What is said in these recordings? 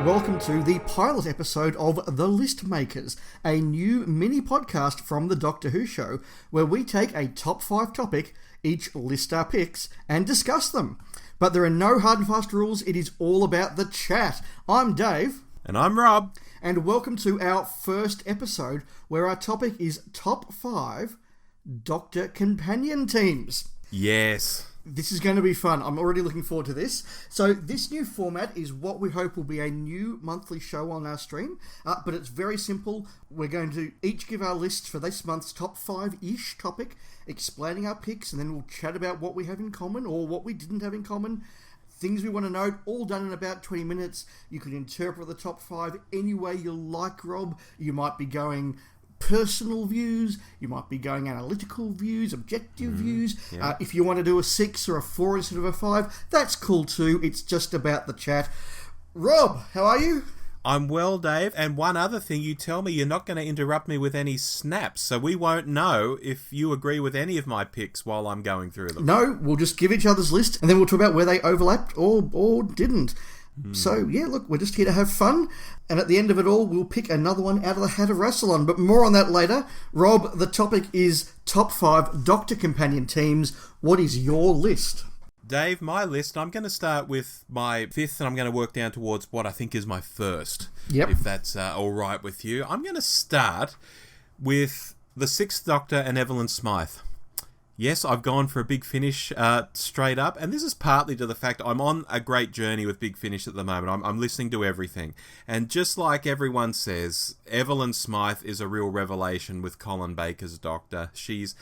welcome to the pilot episode of The List Makers, a new mini podcast from the Doctor Who show, where we take a top 5 topic, each list our picks, and discuss them. But there are no hard and fast rules, it is all about the chat. I'm Dave. And I'm Rob. And welcome to our first episode, where our topic is top 5 Doctor Companion Teams. Yes. This is going to be fun. I'm already looking forward to this. So this new format is what we hope will be a new monthly show on our stream, but it's very simple. We're going to each give our lists for this month's top 5-ish topic, explaining our picks, and then we'll chat about what we have in common or what we didn't have in common, things we want to note, all done in about 20 minutes. You can interpret the top 5 any way you like, Rob. You might be going personal views, you might be going analytical views, objective views. Yeah. If you want to do a 6 or a 4 instead of a 5, that's cool too. It's just about the chat. Rob, how are you? I'm well, Dave. And one other thing, you tell me you're not going to interrupt me with any snaps, so we won't know if you agree with any of my picks while I'm going through them. No, we'll just give each other's list and then we'll talk about where they overlapped or didn't. So, yeah, look, we're just here to have fun, and at the end of it all, we'll pick another one out of the hat to wrestle on, but more on that later. Rob, the topic is top 5 Doctor Companion Teams. What is your list? Dave, my list, I'm going to start with my 5th, and I'm going to work down towards what I think is my 1st, if that's all right with you. I'm going to start with the 6th Doctor and Evelyn Smythe. Yes, I've gone for a Big Finish straight up, and this is partly to the fact I'm on a great journey with Big Finish at the moment. I'm listening to everything. And just like everyone says, Evelyn Smythe is a real revelation with Colin Baker's Doctor. She's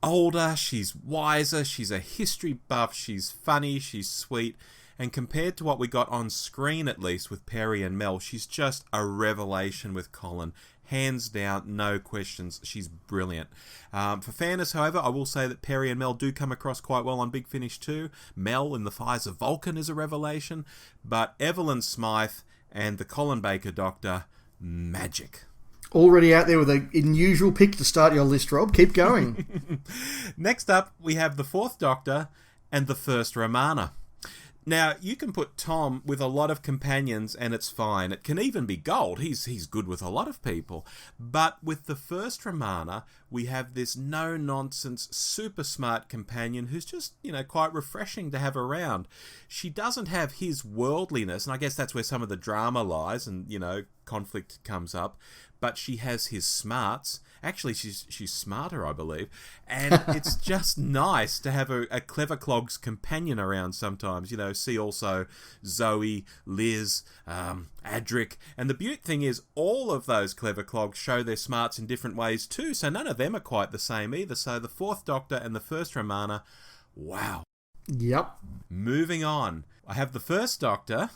older, she's wiser, she's a history buff, she's funny, she's sweet. And compared to what we got on screen, at least, with Perry and Mel, she's just a revelation with Colin. Hands down, no questions. She's brilliant. For fairness, however, I will say that Perry and Mel do come across quite well on Big Finish too. Mel in The Fires of Vulcan is a revelation. But Evelyn Smythe and the Colin Baker Doctor, magic. Already out there with an unusual pick to start your list, Rob. Keep going. Next up, we have the 4th Doctor and the 1st Romana. Now, you can put Tom with a lot of companions and it's fine. It can even be gold. He's good with a lot of people. But with the 1st Romana, we have this no-nonsense, super smart companion who's just, quite refreshing to have around. She doesn't have his worldliness, and I guess that's where some of the drama lies and, conflict comes up. But she has his smarts. Actually, she's smarter, I believe. And it's just nice to have a clever clog's companion around sometimes. See also Zoe, Liz, Adric. And the beaut thing is, all of those clever clogs show their smarts in different ways too. So none of them are quite the same either. So the 4th Doctor and the 1st Romana, wow. Yep. Moving on. I have the 1st Doctor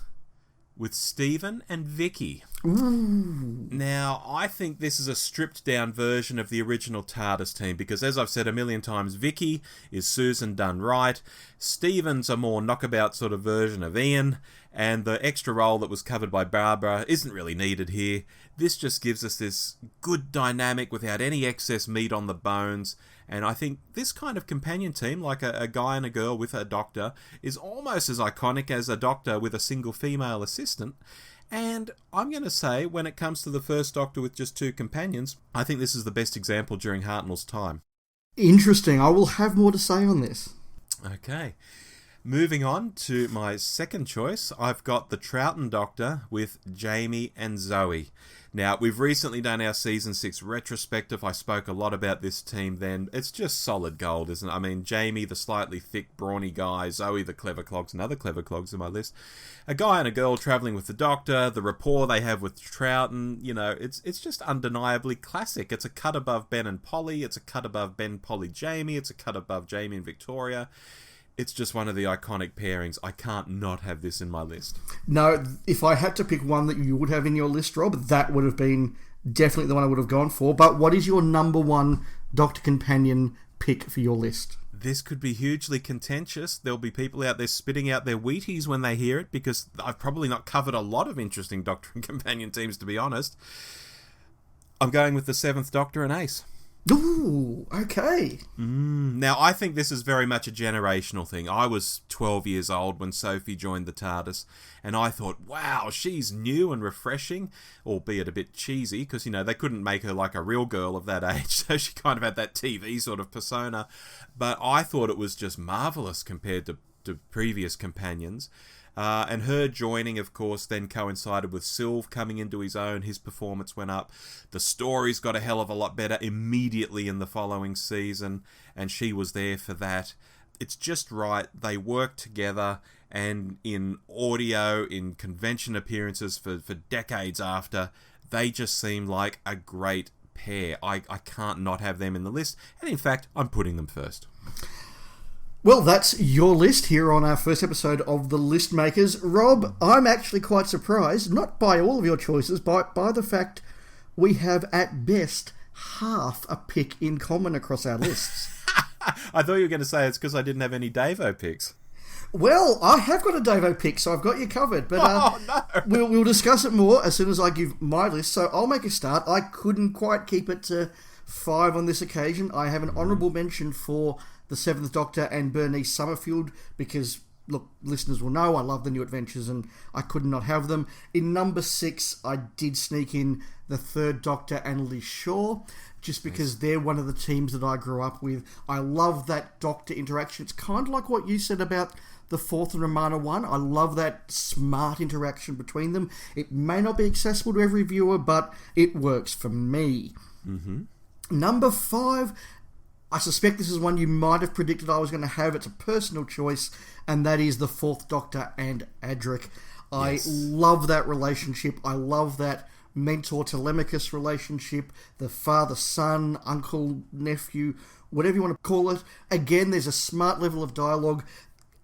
with Stephen and Vicky. Ooh. Now, I think this is a stripped-down version of the original TARDIS team, because as I've said a million times, Vicky is Susan done right, Stephen's a more knockabout sort of version of Ian, and the extra role that was covered by Barbara isn't really needed here. This just gives us this good dynamic without any excess meat on the bones, and I think this kind of companion team, like a guy and a girl with a doctor, is almost as iconic as a doctor with a single female assistant. And I'm going to say, when it comes to the 1st Doctor with just 2 companions, I think this is the best example during Hartnell's time. Interesting. I will have more to say on this. Okay. Moving on to my 2nd choice, I've got the Troughton Doctor with Jamie and Zoe. Now, we've recently done our Season 6 retrospective. I spoke a lot about this team then. It's just solid gold, isn't it? I mean, Jamie, the slightly thick, brawny guy, Zoe, the clever clogs, and other clever clogs in my list. A guy and a girl travelling with the Doctor, the rapport they have with Troughton, it's just undeniably classic. It's a cut above Ben and Polly, it's a cut above Ben, Polly, Jamie, it's a cut above Jamie and Victoria. It's just one of the iconic pairings. I can't not have this in my list. No, if I had to pick one that you would have in your list, Rob, that would have been definitely the one I would have gone for. But what is your number 1 Doctor Companion pick for your list? This could be hugely contentious. There'll be people out there spitting out their Wheaties when they hear it, because I've probably not covered a lot of interesting Doctor and Companion teams, to be honest. I'm going with the 7th Doctor and Ace. Ooh, okay. Now, I think this is very much a generational thing. I was 12 years old when Sophie joined the TARDIS, and I thought, wow, she's new and refreshing, albeit a bit cheesy, because, they couldn't make her like a real girl of that age, so she kind of had that TV sort of persona. But I thought it was just marvellous compared to previous companions. And her joining, of course, then coincided with Sylve coming into his own. His performance went up. The stories got a hell of a lot better immediately in the following season, and she was there for that. It's just right. They worked together, and in audio, in convention appearances for decades after, they just seem like a great pair. I can't not have them in the list, and in fact, I'm putting them first. Well, that's your list here on our first episode of The List Makers. Rob, I'm actually quite surprised, not by all of your choices, but by the fact we have at best half a pick in common across our lists. I thought you were going to say it's because I didn't have any Davo picks. Well, I have got a Davo pick, so I've got you covered. But no. we'll discuss it more as soon as I give my list. So I'll make a start. I couldn't quite keep it to 5 on this occasion. I have an honourable mention for the Seventh Doctor and Bernice Summerfield because, look, listeners will know I love the New Adventures and I could not have them. In number 6, I did sneak in the Third Doctor and Liz Shaw, just because they're one of the teams that I grew up with. I love that Doctor interaction. It's kind of like what you said about the Fourth and Romana one. I love that smart interaction between them. It may not be accessible to every viewer, but it works for me. Mm-hmm. Number 5... I suspect this is one you might have predicted I was going to have. It's a personal choice, and that is the Fourth Doctor and Adric. I love that relationship. I love that mentor-Telemachus relationship, the father-son, uncle-nephew, whatever you want to call it. Again, there's a smart level of dialogue.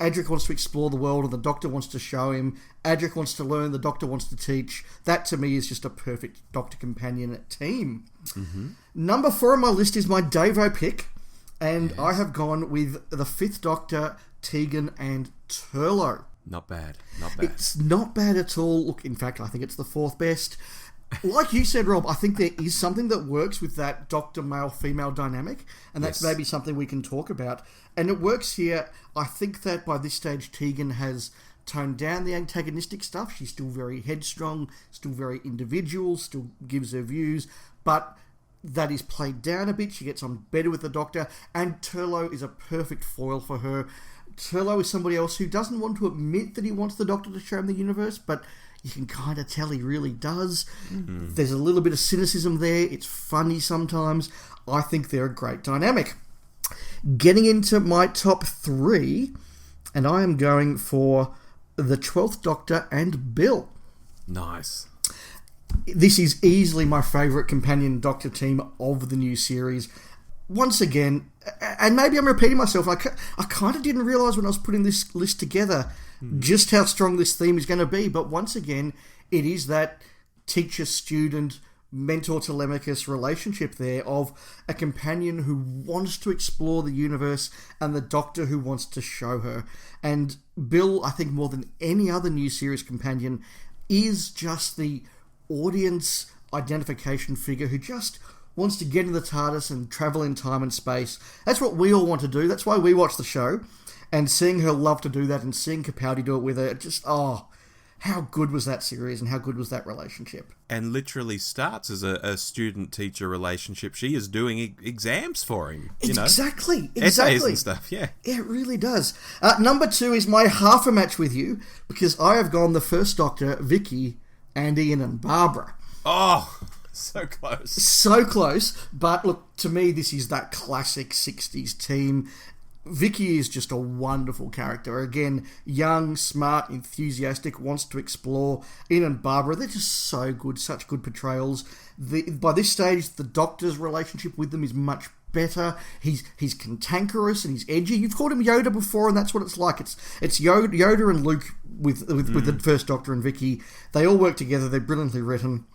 Adric wants to explore the world, and the Doctor wants to show him. Adric wants to learn, the Doctor wants to teach. That, to me, is just a perfect Doctor companion team. Mm-hmm. Number 4 on my list is my Davo pick. And I have gone with the Fifth Doctor, Tegan and Turlough. Not bad. Not bad. It's not bad at all. Look, in fact, I think it's the 4th best. Like you said, Rob, I think there is something that works with that Doctor male-female dynamic, and that's maybe something we can talk about. And it works here. I think that by this stage, Tegan has toned down the antagonistic stuff. She's still very headstrong, still very individual, still gives her views, but that is played down a bit. She gets on better with the Doctor, and Turlough is a perfect foil for her. Turlough is somebody else who doesn't want to admit that he wants the Doctor to show him the universe, but you can kind of tell he really does. Mm-hmm. There's a little bit of cynicism there. It's funny sometimes. I think they're a great dynamic. Getting into my top 3, and I am going for the 12th Doctor and Bill. Nice. This is easily my favourite companion Doctor team of the new series. Once again, and maybe I'm repeating myself, I kind of didn't realise when I was putting this list together just how strong this theme is going to be. But once again, it is that teacher-student, mentor-Telemachus relationship there of a companion who wants to explore the universe and the Doctor who wants to show her. And Bill, I think more than any other new series companion, is just the audience identification figure who just wants to get in the TARDIS and travel in time and space. That's what we all want to do. That's why we watch the show. And seeing her love to do that and seeing Capaldi do it with her, just, how good was that series and how good was that relationship? And literally starts as a student-teacher relationship. She is doing exams for him, Exactly. Essays and stuff, yeah. Yeah, it really does. Number 2 is my half a match with you, because I have gone the First Doctor, Vicky, and Ian and Barbara. Oh, so close. So close, but look, to me, this is that classic 60s team. Vicky is just a wonderful character. Again, young, smart, enthusiastic, wants to explore. Ian and Barbara, they're just so good, such good portrayals. By this stage, the Doctor's relationship with them is much better. He's cantankerous and he's edgy. You've called him Yoda before, and that's what it's like. It's Yoda and Luke with the First Doctor and Vicky. They all work together. They're brilliantly written.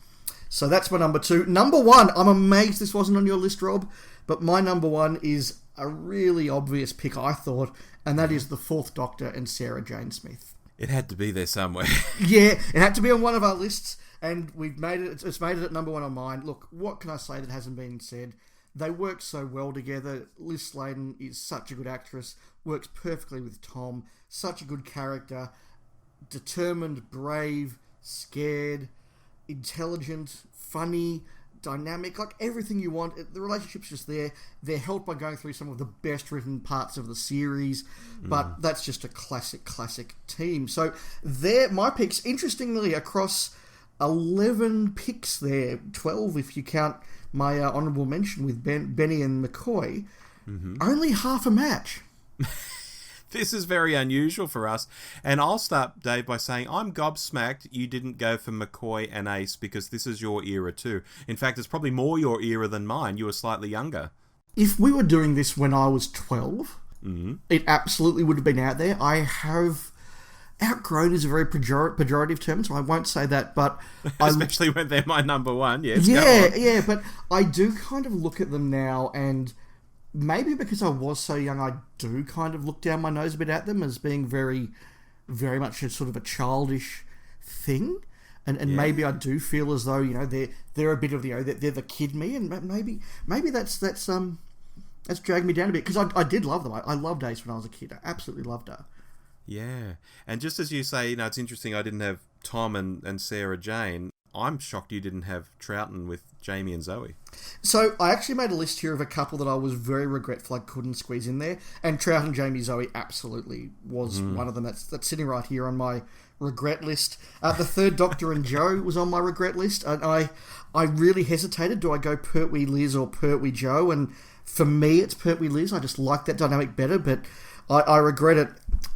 So that's my number 2. Number 1, I'm amazed this wasn't on your list, Rob, but my number 1 is a really obvious pick, I thought, and that is the Fourth Doctor and Sarah Jane Smith. It had to be there somewhere. Yeah, it had to be on one of our lists, and we've made it. It's made it at number 1 on mine. Look, what can I say that hasn't been said? they work so well together. Liz Sladen is such a good actress, works perfectly with Tom, such a good character, determined, brave, scared, intelligent, funny, dynamic, like everything you want. The relationship's just there. They're helped by going through some of the best written parts of the series, but that's just a classic team. So they're my picks. Interestingly, across 11 picks there, 12 if you count my honourable mention with Benny and McCoy, only half a match. This is very unusual for us. And I'll start, Dave, by saying I'm gobsmacked you didn't go for McCoy and Ace, because this is your era too. In fact, it's probably more your era than mine. You were slightly younger. If we were doing this when I was 12, it absolutely would have been out there. I have... Outgrown is a very pejorative term, so I won't say that, but... Especially when they're my number one, yes. Yeah, but I do kind of look at them now, and maybe because I was so young, I do kind of look down my nose a bit at them as being very, very much a sort of a childish thing, and maybe I do feel as though, they're a bit of they're the kid me, and maybe that's dragged me down a bit, because I did love them. I loved Ace when I was a kid. I absolutely loved her. Yeah, and just as you say, it's interesting I didn't have Tom and Sarah Jane. I'm shocked you didn't have Troughton with Jamie and Zoe. So I actually made a list here of a couple that I was very regretful I couldn't squeeze in there, and Troughton, Jamie, Zoe absolutely was one of them. That's sitting right here on my regret list. The Third Doctor and Joe was on my regret list, and I really hesitated. Do I go Pertwee Liz or Pertwee Joe? And for me, it's Pertwee Liz. I just like that dynamic better, but I regret it.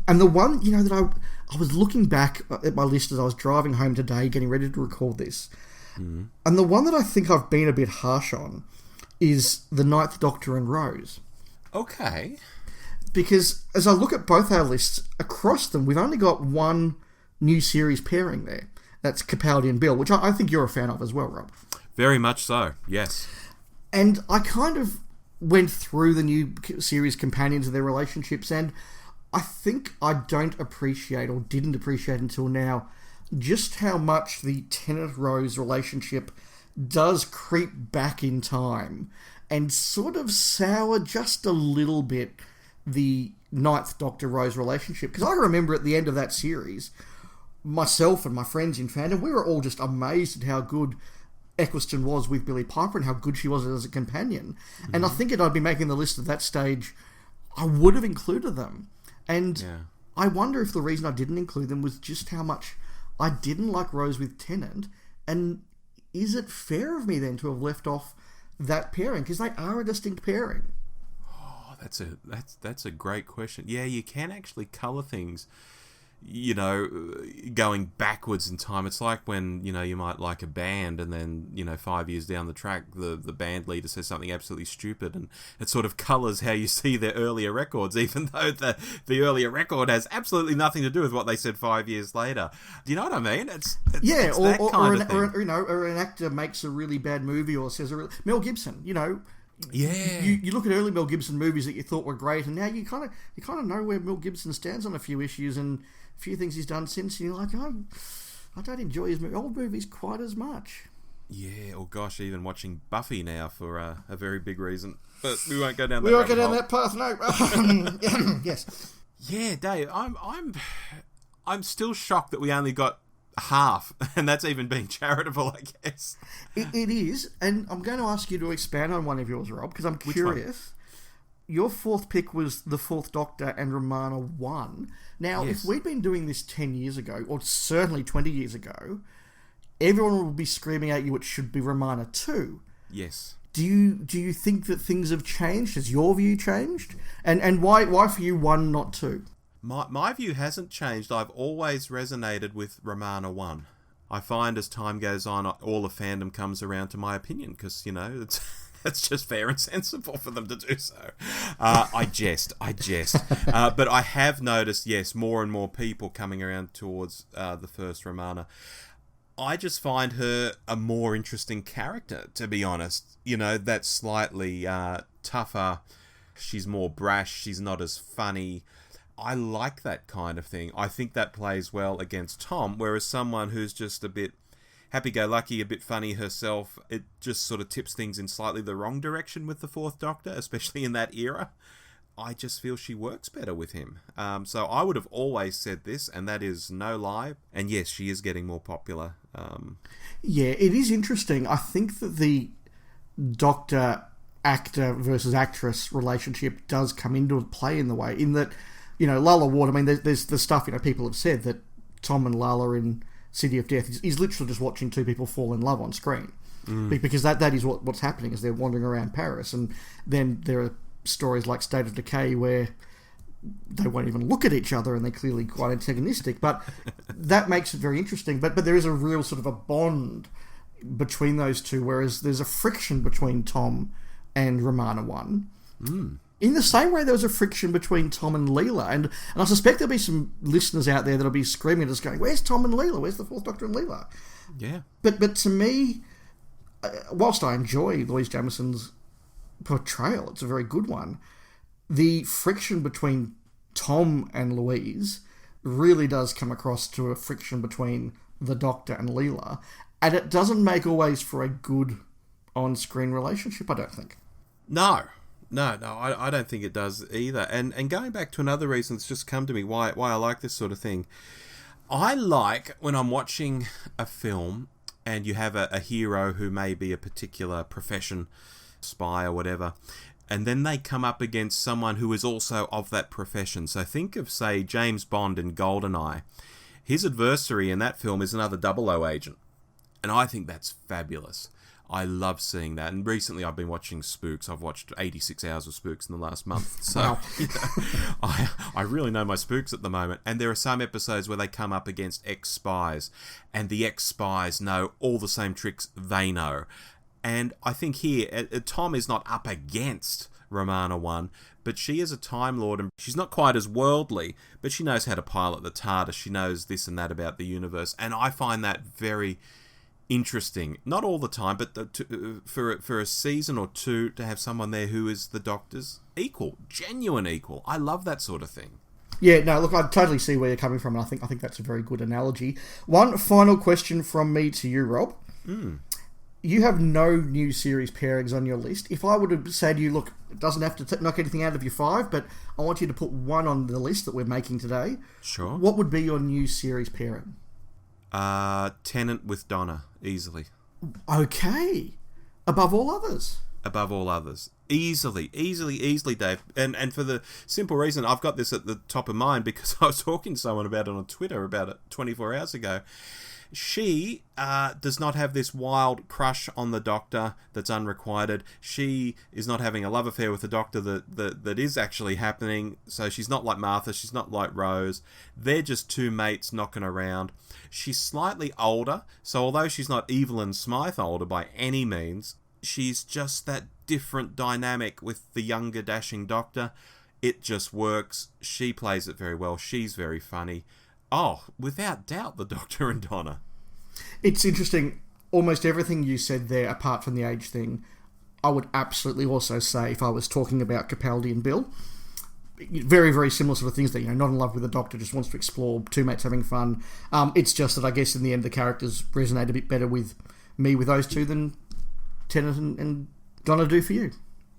And the one, that I was looking back at my list as I was driving home today, getting ready to record this, and the one that I think I've been a bit harsh on is the Ninth Doctor and Rose. Okay. Because as I look at both our lists, across them, we've only got one new series pairing there. That's Capaldi and Bill, which I think you're a fan of as well, Rob. Very much so, yes. And I kind of went through the new series companions and their relationships, and I think I don't appreciate, or didn't appreciate until now, just how much the Tennant-Rose relationship does creep back in time and sort of sour just a little bit the Ninth Doctor-Rose relationship. Because I remember at the end of that series, myself and my friends in fandom, we were all just amazed at how good Eccleston was with Billie Piper and how good she was as a companion. And I think I'd be making the list at that stage, I would have included them. And I wonder if the reason I didn't include them was just how much I didn't like Rose with Tennant. And is it fair of me then to have left off that pairing? Because they are a distinct pairing. Oh, that's a great question. Yeah, you can actually colour things, going backwards in time. It's like when, you might like a band and then, 5 years down the track, the band leader says something absolutely stupid and it sort of colours how you see their earlier records, even though the earlier record has absolutely nothing to do with what they said 5 years later. Do you know what I mean? It's or an actor makes a really bad movie or says Mel Gibson, You look at early Mel Gibson movies that you thought were great, and now you kind of know where Mel Gibson stands on a few issues and a few things he's done since, and you're like, I don't enjoy his old movies quite as much. Yeah, or gosh, even watching Buffy now for a very big reason. But we won't go down that. We won't go down that path. No. Yes. Yeah, Dave, I'm still shocked that we only got half, and that's even being charitable, I guess. It is, and I'm going to ask you to expand on one of yours, Rob, because I'm curious. Your fourth pick was The Fourth Doctor and Romana 1. Now, if we'd been doing this 10 years ago, or certainly 20 years ago, everyone would be screaming at you it should be Romana 2. Yes. Do you think that things have changed? Has your view changed? And why for you 1, not 2? My view hasn't changed. I've always resonated with Romana 1. I find as time goes on, all the fandom comes around to my opinion, because, it's just fair and sensible for them to do so. I jest. But I have noticed, yes, more and more people coming around towards the first Romana. I just find her a more interesting character, to be honest. That's slightly tougher. She's more brash. She's not as funny. I like that kind of thing. I think that plays well against Tom, whereas someone who's just a bit happy-go-lucky, a bit funny herself. It just sort of tips things in slightly the wrong direction with the Fourth Doctor, especially in that era. I just feel she works better with him. So I would have always said this, and that is no lie. And yes, she is getting more popular. Yeah, it is interesting. I think that the Doctor-actor versus actress relationship does come into play in the way, in that, Lalla Ward, I mean, there's the stuff, people have said that Tom and Lalla in City of Death is literally just watching two people fall in love on screen. Because that is what's happening, is they're wandering around Paris, and then there are stories like State of Decay where they won't even look at each other and they're clearly quite antagonistic, but that makes it very interesting. But there is a real sort of a bond between those two, whereas there's a friction between Tom and Romana 1. In the same way there was a friction between Tom and Leela, and I suspect there'll be some listeners out there that'll be screaming at us going, where's Tom and Leela? Where's the Fourth Doctor and Leela? Yeah. But to me, whilst I enjoy Louise Jamison's portrayal, it's a very good one, the friction between Tom and Louise really does come across to a friction between the Doctor and Leela, and it doesn't make always for a good on-screen relationship, I don't think. No, I don't think it does either. And going back to another reason that's just come to me, why I like this sort of thing, I like when I'm watching a film and you have a hero who may be a particular profession, spy or whatever, and then they come up against someone who is also of that profession. So think of, say, James Bond in GoldenEye. His adversary in that film is another 00 agent, and I think that's fabulous. I love seeing that, and recently I've been watching Spooks. I've watched 86 hours of Spooks in the last month, so I really know my Spooks at the moment. And there are some episodes where they come up against ex-spies, and the ex-spies know all the same tricks they know. And I think here, Tom is not up against Romana 1, but she is a Time Lord, and she's not quite as worldly, but she knows how to pilot the TARDIS. She knows this and that about the universe, and I find that very interesting. Not all the time, but for a season or two, to have someone there who is the Doctor's equal, genuine equal. I love that sort of thing. Yeah, no, look, I totally see where you're coming from, and I think that's a very good analogy. One final question from me to you, Rob. You have no new series pairings on your list. If I were to say to you, look, it doesn't have to knock anything out of your 5, but I want you to put one on the list that we're making today. Sure. What would be your new series pairing? Tennant with Donna, easily. Okay. Above all others? Above all others. Easily, Dave. And for the simple reason, I've got this at the top of mind because I was talking to someone about it on Twitter about it 24 hours ago. She does not have this wild crush on the Doctor that's unrequited. She is not having a love affair with the Doctor that is actually happening. So she's not like Martha. She's not like Rose. They're just two mates knocking around. She's slightly older. So although she's not Evelyn Smythe older by any means, she's just that different dynamic with the younger dashing Doctor. It just works. She plays it very well. She's very funny. Oh, without doubt, the Doctor and Donna. It's interesting. Almost everything you said there, apart from the age thing, I would absolutely also say if I was talking about Capaldi and Bill. Very, very similar sort of things that, not in love with the Doctor, just wants to explore, two mates having fun. It's just that I guess in the end the characters resonate a bit better with me with those two than Tennant and Donna do for you.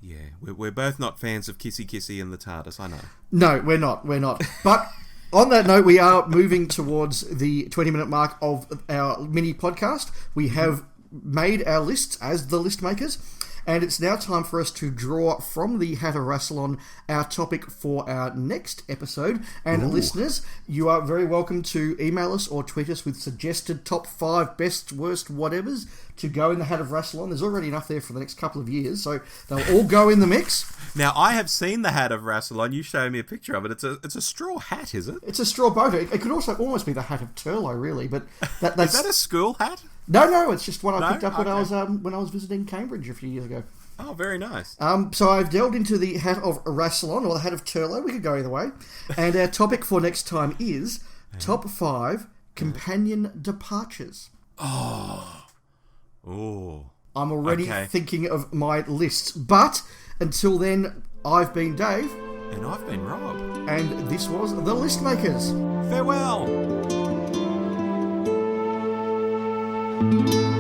Yeah, we're both not fans of Kissy Kissy and the TARDIS, I know. No, we're not. But on that note, we are moving towards the 20-minute mark of our mini podcast. We have made our lists as the list makers, and it's now time for us to draw from the Hat of Rassilon our topic for our next episode. And listeners, you are very welcome to email us or tweet us with suggested top 5 best, worst, whatevers to go in the Hat of Rassilon. There's already enough there for the next couple of years, so they'll all go in the mix. Now, I have seen the Hat of Rassilon. You showed me a picture of it. It's a straw hat, is it? It's a straw boater. It could also almost be the Hat of Turlo, really, but that's... Is that a school hat? No, it's just one I picked up when I was visiting Cambridge a few years ago. Oh, very nice. So I've delved into the Hat of Rassilon, or the Hat of Turlo. We could go either way. And our topic for next time is top 5 companion departures. Oh. I'm already thinking of my lists, but until then, I've been Dave. And I've been Rob. And this was The List Makers. Farewell. Bye.